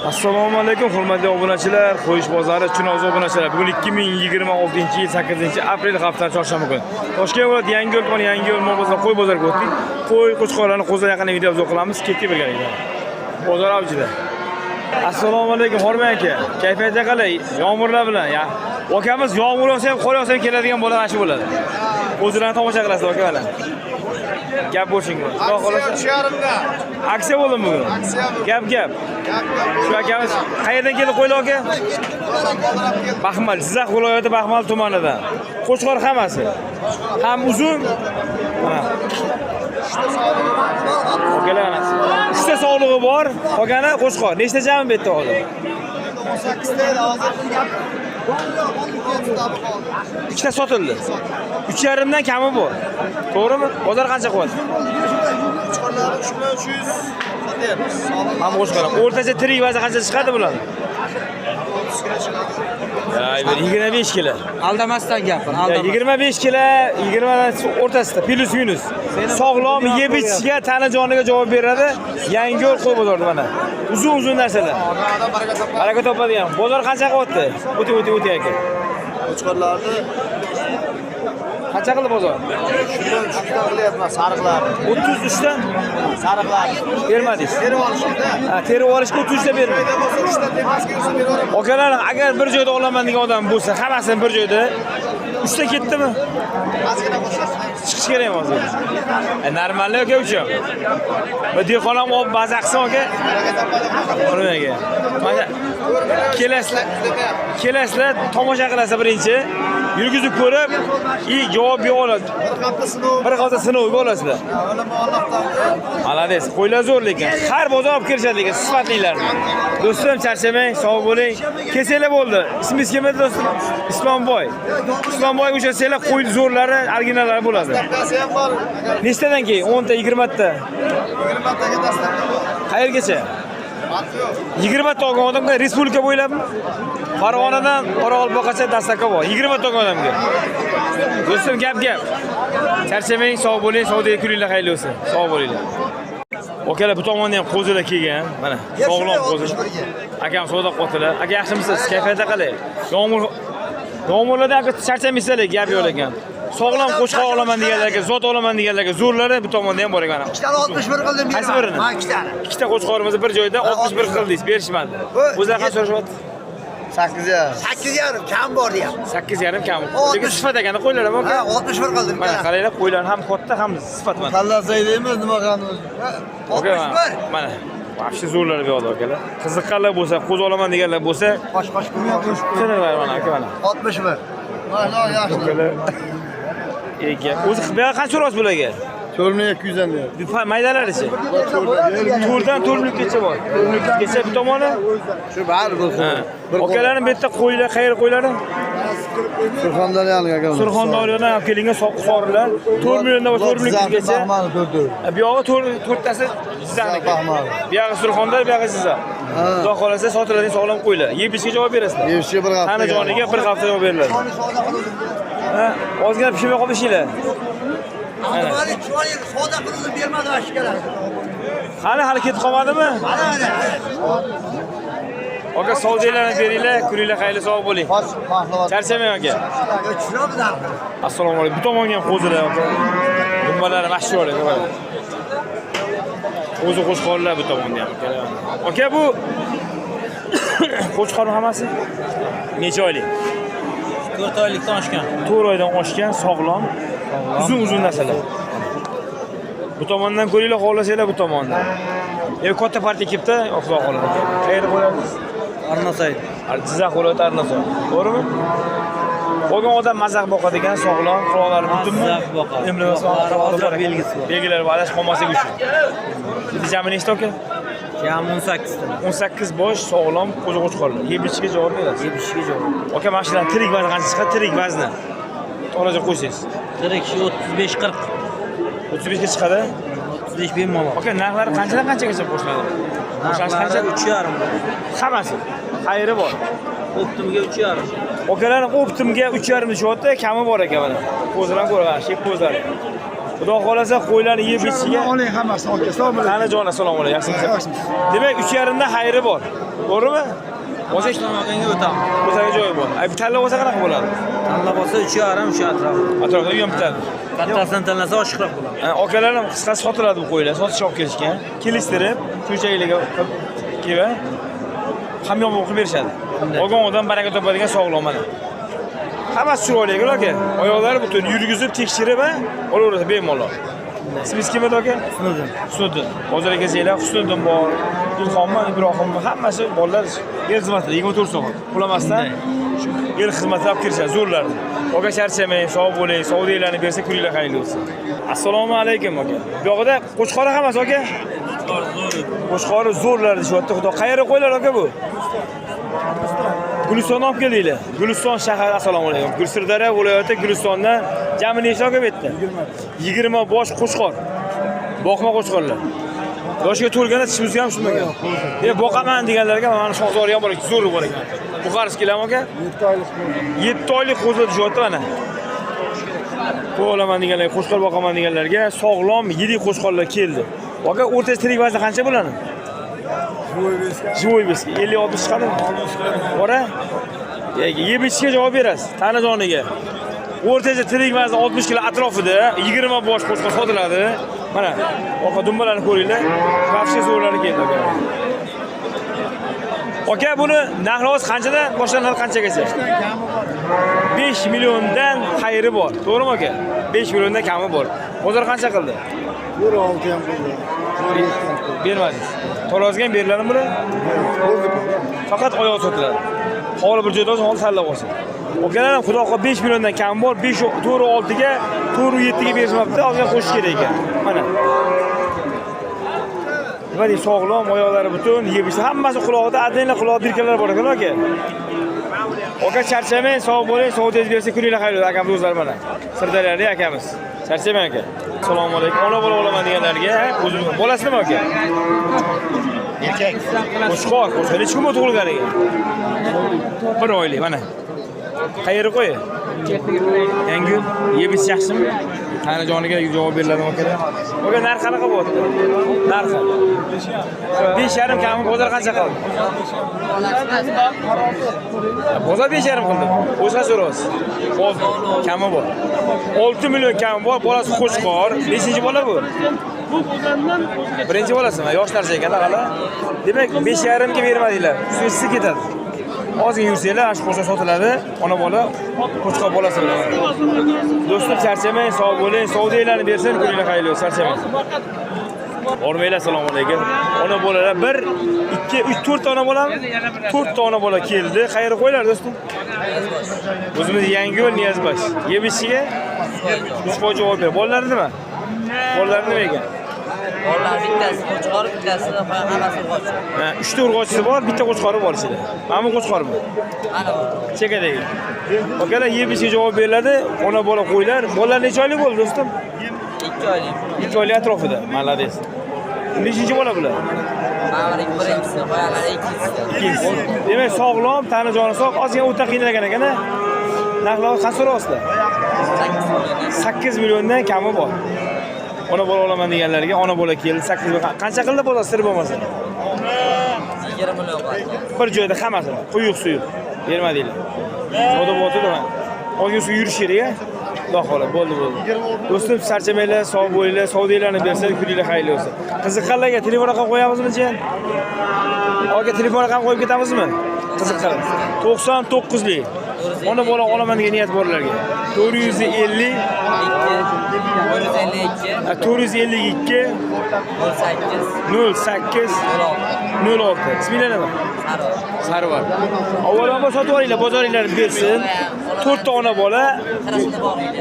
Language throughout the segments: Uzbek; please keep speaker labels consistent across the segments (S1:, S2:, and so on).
S1: Assalomu alaykum hurmatli obunachilar, Qo'yish bozori Chinoz obunachilar. Bugun 2026-yil 8-aprel haftasi chorshanba kuni. Toshkent viloyati Yangiyo'l tumani Yangiyo'l bozor qo'y bozoriga o'tdik. Qo'y qo'chqorlarni qo'zlar yaqinida video obzor qilamiz. Ketdik birgalikda. Bozor avjida. Assalomu alaykum Hormay aka. Kayfiyati qalay? Yomg'irlar bilan ya. Akamiz yomg'ir olsa ham, qor olsa ham keladigan bola ashi bo'ladi. O'zlarini tomosha qilasiz akalar. Gap bo'lsin. Xudo xolasa. Aksiya bo'ldimi bugun? Gap. Shu akamiz qayerdan keldi qo'ylar aka? Baxmal, Jizzax viloyati Baxmal tumanidan. Qo'chqor hammasi. Ham uzun. Mana. Okalar. 3 ta sog'lig'i bor. Qolgani qo'chqor. Nechta jami bu yerda hozir?
S2: 18 ta hozir.
S1: 2 ta sotildi. 3,5 dan kami bor. To'g'rimi? Bozor qancha qilyapti?
S2: Qo'chqorlar 300 sotyapmiz.
S1: Ham qo'chqor. O'rtacha tirik vazi qancha chiqadi bular? 25 kilo.
S3: Aldamasdan gapir,
S1: 25 kilo, 20 dan o'rtasida plus minus. Sog'lom yeb ichishga, tana joniga javob beradi. Yangiyo'l qo'y bozori mana. Uzun narsalar. Baraka topadigan. Bozor qancha qilyapti? O'ti aka.
S2: Qo'chqorlarni
S1: Qancha qildi bozor?
S2: shundan 3 ta qilyapman, sariqlar.
S1: 33 dan
S2: Sariqlar.
S1: bermadingiz.
S2: Terib olishda.
S1: Ha, terib olishga 33 ta bermadi.
S2: Quyida bo'lsa 3 ta tepasiga yursa beraman.
S1: Okalar, agar bir joyda olaman degan odam bo'lsa, hammasini bir joyda 3 ta ketdimi?
S2: Ozgina bo'lsa
S1: Chiqish kerak hozir. Normalni aka uchun. Bu dehqonam olib baza qilsin aka. O'rnaga. Mana kelasizlar tomosha qilasiz birinchi. Yurgizib ko'rib, javob bera oladi. Bir hafta sinovga olasizlar. Malades, qo'ylar zo'r lekin. Har bozor olib kelishadi lekin sifatlilarni. Do'stim, charchamang, sog' bo'ling. Kesanglar bo'ldi. Ismingiz kim edi do'stim? Islomboy. Islomboy o'shasanglar qo'y zo'rlari, originallari bo'ladi.
S2: Dastlabkasi ham bor.
S1: Nechtadan keyin? 10 ta, 20 ta.
S2: 20 taga dastlabki bor.
S1: Qayergacha?
S2: Farqi yo'q.
S1: 20 ta olgan odamga respublika bo'ylabmi? Farg'onadan Qoraqalpoqgacha dastaka bor. 20 ta olgan odamga. Do'stim, gap. Charchamang, sog' bo'ling, savdoga kuninglar xayrli bo'lsin. Sog' bo'linglar. Okalar, bu tomonda ham qo'zilar kelgan. Mana, sog'lom qo'zi. Akam savdo qildilar. Aka, yaxshimisiz? Kayfiyati qalay? Yomg'irlarda aka charchamaysizlar, gap yo'q ekan. Sog'lom qo'chqor olaman deganlarga, zot olaman deganlarga zo'rlari bu tomonda ham bor ekan.
S2: 2 ta 61 qildim.
S1: Qaysi birini?
S2: Ha, 2 ta.
S1: 2 ta qo'chqorimizni bir joyda 61 qildingiz, berishmadi. O'zlar qancha so'rashyapti?
S2: 8,5 kam bor deyapti.
S1: 8,5 kam. Lekin sifat ekanda qo'ylar ham aka.
S2: Ha, 61 qildim.
S1: Mana qaranglar, qo'ylar ham katta, ham sifat mana.
S2: Tanlasak deymiz, nima qilamiz?
S1: Aka, mana. Vahshiy zo'rlar bu yoqda akalar. Qiziqqanlar bo'lsa, qo'z olaman deganlar bo'lsa,
S2: Qo'sh qo'yamiz.
S1: tunalar mana aka mana.
S2: 61. Mana yaxshi.
S1: Akalar. Ega, o'zi bu yoqqa qancha so'rasiz bularga?
S2: 4200 dan deyapti.
S1: Bu maydalarichi? To'rdan 4'lukgacha bor. 4'lukgacha bu tomoni.
S2: Shu bari bo'lsin.
S1: Okalarning bu yerda qo'ylar, qayer qo'ylari?
S2: Surxondaryolik aka.
S1: Surxondaryodan olib kelingan soqxorlar 4 milliondan 4'lukgacha. Bu yog'i 4tasi Jizzaxniki. Bu yog'i Surxondaryo, bu yog'i Jizzax. Xudo xolasa sotiladigan sog'lom qo'ylar. Yeb ichishga javob berasizlar.
S2: Yeb ichishga bir hafta.
S1: Tana joniga bir hafta javob beriladi. Ha, ozgina pishmay qolishinglar. Ana.
S2: Soda qilib bermadi ashkara.
S1: Hali ketib qolmadimi? Aka, savdolarni beringlar, kuninglar xayrli sog' bo'ling. Charchamang aka. Assalomu alaykum. Bu tomonga ham qo'zilar aka. Dumbalari mashhur aka. O'zi qo'chqorlar bu tomonda ham aka. Aka, bu qo'chqorning hammasi necha oylik?
S3: 4 oylikdan oshgan.
S1: 4 oydan oshgan, sog'lom, uzun narsalar. Bu tomondan ko'ringlar, xohlasanglar bu tomondan. Katta partiya kelibdi, xudo xolasa. Qayerda bo'lasiz?
S3: Arnasay.
S1: Jizzax viloyati Arnasoy. To'g'rimi? Bo'lgan odam mazaq boqadigan, sog'lom, quloqlari butunmi?
S3: Mazaq boqadi.
S1: Emlasi
S3: belgisi bor.
S1: Belgilari bor, adash qolmasligi uchun. Bu jami nechta aka?
S3: Jami 18 ta.
S1: 18 bosh sog'lom qo'chqorlar. Yeb ichishga javob berasiz.
S3: Yeb ichishga javob.
S1: Aka, mana shular tirik vazni qancha chiqadi? Tirik vazni. To'g'richa qo'ysangiz.
S3: Tirik 35-40.
S1: 35 ga chiqadi.
S3: 35 bemalol.
S1: Aka, narxlari qanchadan qanchagacha boshlanadi? Boshlash qancha?
S3: 3,5.
S1: Hammasi. Xayri bor.
S3: Optimga 3,5.
S1: Okalar optimga 3,5 deyapti, kami bor ekan mana. Qo'zilar ko'rgan, shek qo'zlar. Xudo xolasa qo'ylarni yeb ichiga
S2: oling hammasini aka. Assalomu alaykum.
S1: Qani jon, assalomu alaykum. Yaxshimisiz? Demak, 3,5 da xayri bor. To'g'rimi? O'zi
S3: Boshlamaganga o'tamiz.
S1: o'zaga joyi bor. Ay, talla bo'lsa qanaqa bo'ladi?
S3: Tanlab olsa 3,5 shu atrofida.
S1: Atrofda uyam bitadi.
S3: Kattasidan tanlasa oshiqroq bo'ladi.
S1: Akalarim qisqasi sotiladi bu qo'ylar, sotishga olib kelishgan. Kelishtirib, shunchaliklarga kelib, hamyonbop qilib berishadi. Olgan odam baraka topadigan sog'lom mana. Hammasi chiroyli aka. Oyoqlari butun yurgizib, tekshirib, olaveradi bemalol. Ismingiz kim edi aka? Husniddin. Hozir kelinglar, Husniddin bor, Ilhommi, Ibrohimmi, hammasi bolalar el xizmatida 24 soat. Qulamasdan shu el xizmatida olib kirishadi zo'rlarni. Aka charchamang, sog' bo'ling, savdolarni bersa kuninglar xayrli bo'lsin. Assalomu alaykum aka. Bu yoqda qo'chqori hammasi aka? Qo'chqori zo'rlar deyapti. Xudo qayerga qo'ylar aka bu? Guliston olib keldinglar. Guliston shahar, assalomu alaykum. Sirdaryo viloyati Gulistondan jami necha aka bu yerda? 20 bosh qo'chqor. Boqma qo'chqorlar. Yoshga to'lganda tishimiz ham shunday. Boqaman deganlarga mana shoxzori ham bor ekan, zo'r bor ekan. Bu qarz kelam aka? 7 oylik qo'zda deyapti mana. Qo'laman deganlar, qo'chqor boqaman deganlarga sog'lom yirik qo'chqorlar keldi. Aka o'rtacha tirik vazni qancha bo'ladi? Живой beski 50-60 chiqadimi? Bora? Yeb ichishga javob berasiz, tanajoniga. O'rtacha tirik vazni 60 kg atrofida 20 bosh qo'chqor sotiladi. Mana, oqa dumbalarni ko'ringlar. Vafshe zo'rlari keldi aka. Aka buni narxi qanchadan boshlanadi, qanchagacha? 5 milliondan xayri bor. To'g'rimi aka? 5 milliondan kami bor. Bozor qancha qildi?
S2: 1.6 ham bo'ldi.
S1: Bermadingiz. To'lazga ham beriladimi bular? Faqat oyoq sotiladi. Holi bir joyda hol tanlab olsin. Okalar ham xudo xohlab 5 milliondan kam bor. 4.6 ga, 4.7 ga berishmabdi. Ozgina qo'shish kerak ekan. Mana. Nima deydi, sog'lom, oyoqlari butun, yeb ichsa hammasi quloqida, adanglar quloq birkalar bor ekan aka. Aka charchamang, sog' bo'ling, savdoyingiz bersa kuninglar xayrli. Akamiz o'zlari mana. Sirdaryolik akamiz. Charchamang aka. Assalomu alaykum. Ona bola bo'laman deganlarga, o'zim bolasizmi aka? Erkak. Qo'chqor, necha kun tug'ilganiga? 1 oylik mana. Qayerga qo'y? Yangi yeb ichish yaxshimi? Tanajoniga javob beriladi aka. Aka narx qanaqa bo'lyapti? Narxi 5.5 kami bozor qancha qildi? Bozor 5.5 qildi. O'zga so'raysiz. Hozir kami bor. 6 million kami bor. Bolasi qo'chqor. Nechinchi bola bu? Birinchi bolasimi? Yoshlarcha ekan hali. Demak 5.5 ga bermadinglar. Siz ketadi. Ozgina yursanglar, ash qo'shib sotiladi. Ona bola qo'chqor bolasi bilan. Do'stlar, charchamang, sog' bo'ling, savdolarni bersin, kuninglar xayrli bo'lsin, charchamang. O'rmanglar, assalomu alaykum. Ona bolalar 1, 2, 3, 4 ta ona bolami? 4 ta ona bola keldi. Qayerga qo'ylar do'stim? O'zimiz Yangiyo'l Niyozbash. Yeb ichiga 3 boy javob ber. Bolalar nima? Bolalar nima ekan?
S4: Bolalar bittasi qo'chqor, bittasi hammasi qo'chqor.
S1: Ha, 3 ta urg'ochisi bor, bitta qo'chqori bor ichida. Mana bu qo'chqormi?
S4: Mana bu.
S1: Chekadagi. Okalar yeb ichiga javob beriladi. Ona bola qo'ylar. Bolalar necha oylik bo'ldi do'stim?
S4: 2 oylik.
S1: 2 oylik atrofida. Malades. Nechinchi bola bular?
S4: Mana birinchisi, qo'yalar ikkinchisi.
S1: Demak, sog'lom, tani joni sog', ozgina o'ta qiynalgan ekan-a. Narxlar qancha so'rayapsizlar? 8 milliondan kami bor. Ona bola olaman deganlarga ona bola keldi 8 million. Qancha qildi bozor sir bo'lmasa?
S4: 20 million bor.
S1: Bir joyda hammasi quyuq suyuq bermadinglar. Savdo bo'ldimi? Ozgina suv yurish kerak-a? Xudo xohlab, bo'ldi. Do'stim, charchamanglar, sog' bo'linglar, savdolarni bersa kuninglar xayrli bo'lsin. Qiziqqanlarga telefon raqam qo'yamizmi, jiyan? Aka telefon raqam qo'yib ketamizmi? Qiziqqan. 99lik. Ona bola olaman degan niyat borlarga. 450 452 08 06. Isminglar nima? Sarvar. Avvalambor sotib olinglar, bozoringlarni bersin. 4 ta ona bola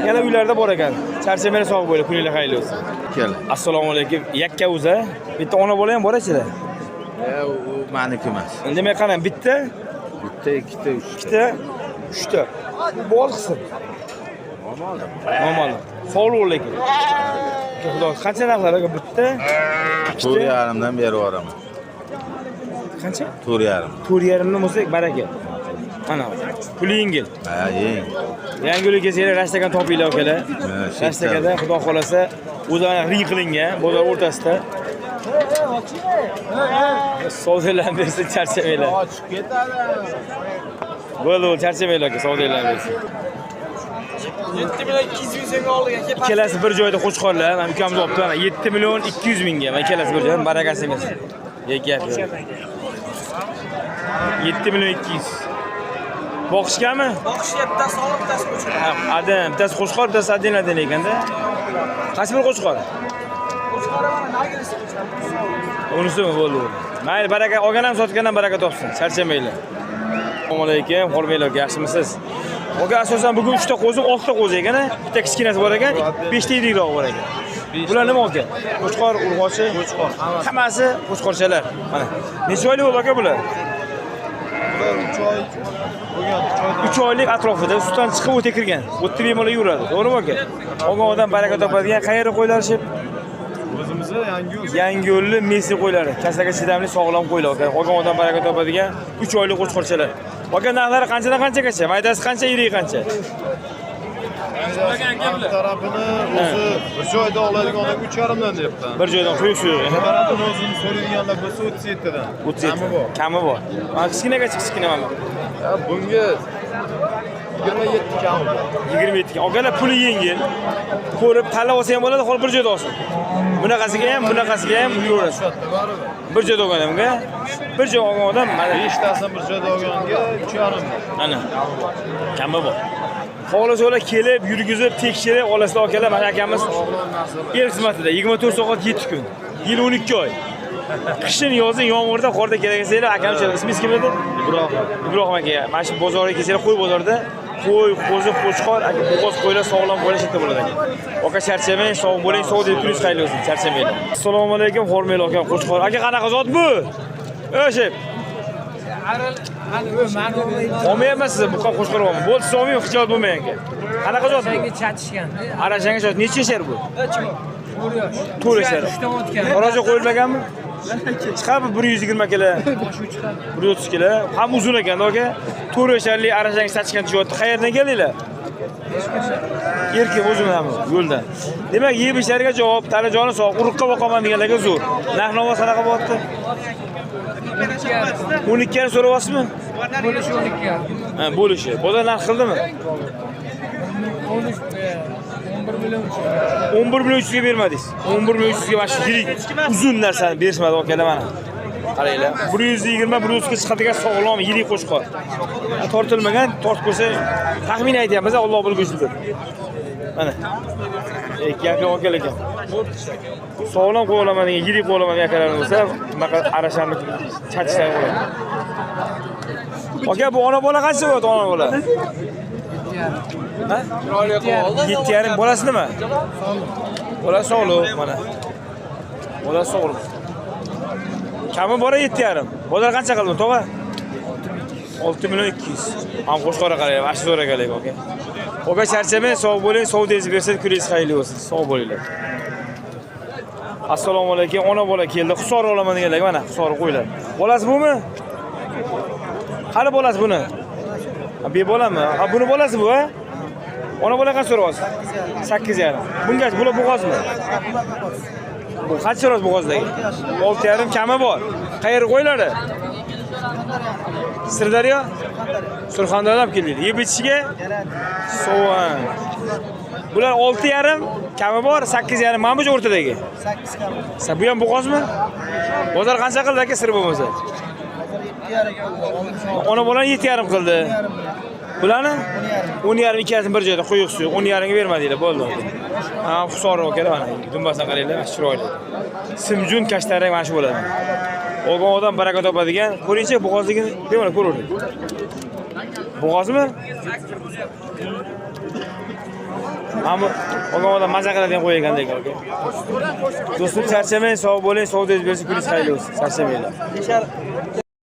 S1: yana uylarda bor ekan. Charchamanglar sog' bo'ling, kuninglar xayrli bo'lsin.
S5: Kel.
S1: Assalomu alaykum. Yakka o'za. Bitta ona bola ham bor ichida.
S5: U meniki emas.
S1: Demak, qarang, bitta,
S5: Bitta, ikkita,
S1: ikkita, 3 ta. Bol qilsin. Nomali. Sog'liq lekin. Xudo, qancha narxlar aka bitta?
S5: 4.5 dan berib yuboraman.
S1: Qancha?
S5: 4.5.
S1: 4.5 dan bo'lsa baraka. Mana, puli yengil.
S5: Ha, yeng.
S1: Yangiyo'lga kelsanglar, rashtakan topinglar akalar. Rashtakada xudo xolasa o'zlari ring qilingan bozor o'rtasida. Savdolarni bersin, charchamaylar.
S2: Ochib ketadi.
S1: Bo'ldi, charchamaylar aka, savdolarni bersin.
S3: 7 million 200 ming so'mga oldik aka.
S1: Ikkalasi bir joyda qo'shqorlar, mana ukamiz olibdi. Mana 7 million 200 mingga, mana ikkalasi bir joyda, barakasi emas. Gap yo'q. 7 million 200. Boqishgami?
S3: Boqishga bittasi olib, bittasi qo'shqor.
S1: Adam, bittasi qo'shqor, bittasi adinadan ekanda. Qaysi bir qo'shqor?
S3: Qo'shqor mana nagirisi qo'shqor.
S1: Unisimi bo'ldi. Mayli, baraka, olgan ham sotgan ham baraka topsin. Charchamaylar. Assalomu alaykum, hurmatli, yaxshimisiz? Oga asosan bugun 3 ta qo'zim, 6 ta qo'z ekan, bitta kichkinasi bor ekan, 5 ta yirikroq bor ekan. Bular nima aka? Qo'chqor, urg'ochi, qo'chqor. Hammasi qo'chqorchalar. Mana. Necha oylik bo'ldi aka bular?
S2: 3 oy bo'lgan,
S1: 3 oylik atrofida sutdan chiqib o'tib kirgan. O'tib bemalol yuradi. To'g'rimi aka? Olgan odam baraka topadigan, qayerga qo'ylarishib?
S2: o'zimizda
S1: Yangiyo'lli Messi qo'ylari. Kasaga chidamli, sog'lom qo'ylar aka. Olgan odam baraka topadigan 3 oylik qo'chqorchalar. Aka narxlari qanchadan qanchagacha? Maydasi qancha, yirigi qancha?
S2: tarafini o'zi bir joyda oladigan odam 3,5 dan deyapti.
S1: Bir joydan quyuq-suyuq.
S2: Tarafini o'zini so'raydiganlar bo'lsa 37 dan.
S1: 37. Kami bor. Mana kichkinagacha kichkina mana.
S2: Ya bunga 27 kam.
S1: 27. Okalar puli yengil. Ko'rib tanlab olsa ham bo'ladi, hozir bir joyda olsin. Bunaqasiga ham yuraverasiz. Bir joyda olgan odamga, bir joy olgan odam mana
S2: 5 tasini bir joyda olganga 3,5 dan.
S1: ana kami bor. Xolos ular kelib, yurgizib, tekshirib olasizlar akalar. Mana akamiz er xizmatida 24 soat 7 kun. Yil 12 oy. Qishin, yozin, yomg'irda, qorda kerak bo'lsa, akamiz ismingiz kim edi? Ibrohim aka. Mana shu bozorga kelsanglar, qo'y bozorida qo'y, qo'zi, qo'chqor, aka bo'g'oz qo'ylar sog'lom bo'lishi yerda bo'ladi aka. Aka charchamang, sog' bo'ling, sog' deb kuningiz xayr bo'lsin, charchamanglar. Assalomu alaykum, hurmatli aka, qo'chqor. Aka qanaqa zot bu? O'shib. Olmayapsiz, bu qan qo'shqor olmayapsiz. Bo'lsa olmayman, xijolat bo'lmang aka. Qanaqa zot bu?
S3: Senga chatishgan.
S1: Arashanga zot necha yashar bu?
S3: 4 yosh.
S1: 4 yashar.
S3: Ushdan o'tgan.
S1: Qoraja qo'yilmaganmi? Chiqadi 120 kilo. 130 kilo. Ham uzun ekan aka. 4 yasharlik arashanga sachgan tuyotdi. Qayerdan keldinglar? Erkak o'zim ham yo'ldan. Demak, yeb ishlariga javob, tanajoni sog', uruqqa boqaman deganlarga zo'r. Narx-navo qanaqa bo'lyapti? 12 ga so'rayapsizmi?
S3: Bo'lishi 12 ga.
S1: Ha, bo'lishi. Bozor narx qildimi?
S3: 11 million.
S1: 11 million 300 ga bermadingiz. 11 million 300 ga mana shu yirik uzun narsani berishmadi akalar mana. Qaranglar. 120 130 ga chiqadigan sog'lom yirik qo'shqor. Tortilmagan, tortib qo'ysa taxmin aytyapmiz, Alloh bilguchidir. Mana. Yakka akalar ekan. Sog'lom qo'y olaman degan, yirik qo'y olaman degan akalar bo'lsa, bunaqa arashamni chatishlar bo'ladi. Aka, bu ona bola qancha bo'ladi, ona bola? Ha? 7,5 bolasi nima? Bola sog'liq mana. Bola sog'liq. Kami bora 7,5. Bozor qancha qildi, tog'a? 6 million 200. Ham qo'shqora qarayman, ashi zo'r ekanlar aka. Aka charchamang, sog' bo'ling, savdoingizni bersa, kuningiz xayrli bo'lsin. Sog' bo'linglar. Assalomu alaykum. Ona bola keldi. Hisor olaman deganlar, mana hisor qo'ylar. Bolasi bumi? Qani bolasi buni? Be bolami? Ha, buni bolasi bu, ha? Ona bola qancha so'rayapsiz? 8,5. Bunga bular bo'g'ozmi? Bu qancha roz bo'g'ozdagi? 6,5 kami bor. Qayerga qo'ylari? Sirdaryo? Surxondaryodan olib keldi. Yeb ichishga so'van. Bular 6,5 kami bor, 8,5 mana bu o'rtadagi.
S2: 8 kam.
S1: Bu ham bo'g'ozmi? Bozor qancha qildi aka, sir bo'lmasa? Ona bola 7,5 qildi. Bularni 10,5 ikkasini bir joyda quyuq suv, 10,5 ga bermadinglar, bo'ldi. Ha, xusora akalar mana, dumbasini qaranglar, chiroyli. Simjun kashtarang mana shu bo'ladi. Olgan odam baraka topadigan, ko'ringchi bo'g'ozligini, bemalol ko'raverdik. Bo'g'ozmi? Ammo olgan odam maza qiladigan qo'y ekandek aka. Do'stim, charchamang, sog' bo'ling, savdoingiz bersin, kuningiz xayrli bo'lsin. Charchamanglar.